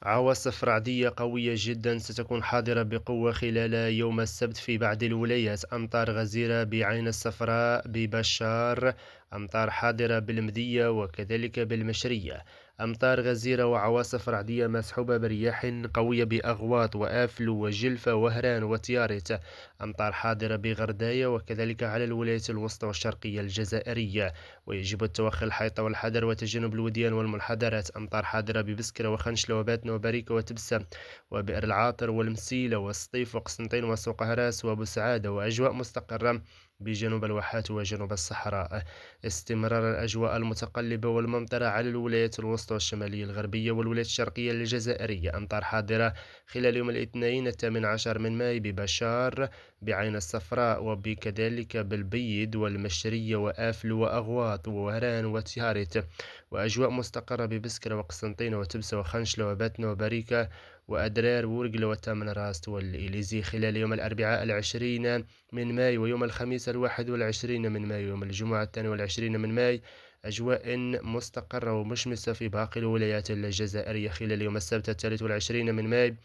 عواصف رعدية قوية جدا ستكون حاضرة بقوة خلال يوم السبت في بعض الولايات. أمطار غزيرة بعين الصفراء ببشار، أمطار حاضرة بالمدية وكذلك بالمشرية. أمطار غزيرة وعواصف رعدية مصحوبة برياح قوية بأغواط وآفلو وجلفة وهران وتيارت. أمطار حاضرة بغرداية وكذلك على الولايات الوسطى والشرقية الجزائرية. ويجب التوخي الحيطة والحذر وتجنب الوديان والمنحدرات. أمطار حاضرة ببسكرة وخنشلة وباتنا وبريكة وتبسة وبئر العاطر والمسيلة والسطيف وقسنطين وسوق هراس وبسعادة. وأجواء مستقرة بجنوب الواحات وجنوب الصحراء. استمرار الأجواء المتقلبة والممطرة على الولايات الوسطى والشمالية الغربية والولايات الشرقية الجزائرية. أمطار حاضرة خلال يوم الاثنين 18 من ماي ببشار، بعين الصفراء وبكذلك بالبيض والمشرية وآفل وأغواط ووهران وتيارت. وأجواء مستقرة ببسكرة وقسنطينة وتبسة وخنشلة وباتنا وبريكة وأدرار وورقلة وتامن راست والإليزي خلال يوم الأربعاء 20 من ماي ويوم الخميس 21 من ماي ويوم الجمعة 22 من ماي. أجواء مستقرة ومشمسة في باقي الولايات الجزائرية خلال يوم السبت 23 من ماي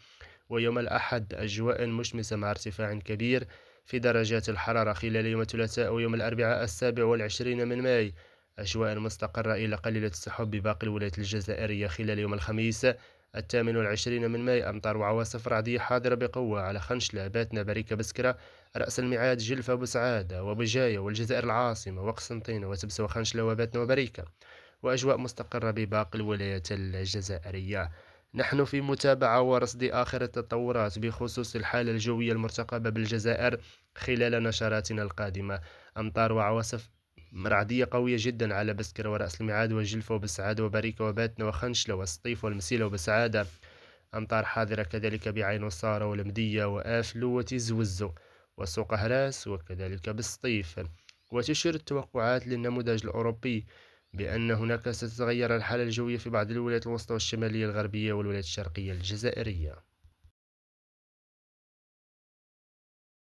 ويوم الأحد. أجواء مشمسة مع ارتفاع كبير في درجات الحرارة خلال يوم الثلاثاء ويوم الأربعاء 27 من ماي. أجواء مستقرة إلى قليلة السحب بباقي الولايات الجزائرية خلال يوم الخميس 28 من ماي. أمطار وعواصف رعدية حاضرة بقوة على خنشلة باتنا بريكة بسكرة رأس الميعاد جلفة بسعادة وبجاية والجزائر العاصمة وقسنطينة وتبسة وخنشلة وباتنا وبريكة. وأجواء مستقرة بباقي الولايات الجزائرية. نحن في متابعة ورصد آخر التطورات بخصوص الحالة الجوية المرتقبة بالجزائر خلال نشراتنا القادمة. أمطار وعواصف رعدية قوية جدا على بسكرة ورأس الميعاد وجلفة وبسعادة وبريكة وباتنا وخنشلة والسطيف والمسيلة وبسعادة. أمطار حاذرة كذلك بعين وصارة والمدية وآفلو وتزوزو وسوق هراس وكذلك بالسطيف. وتشير التوقعات للنموذج الأوروبي بأن هناك ستتغير الحالة الجوية في بعض الولايات الوسطى والشمالية الغربية والولايات الشرقية الجزائرية.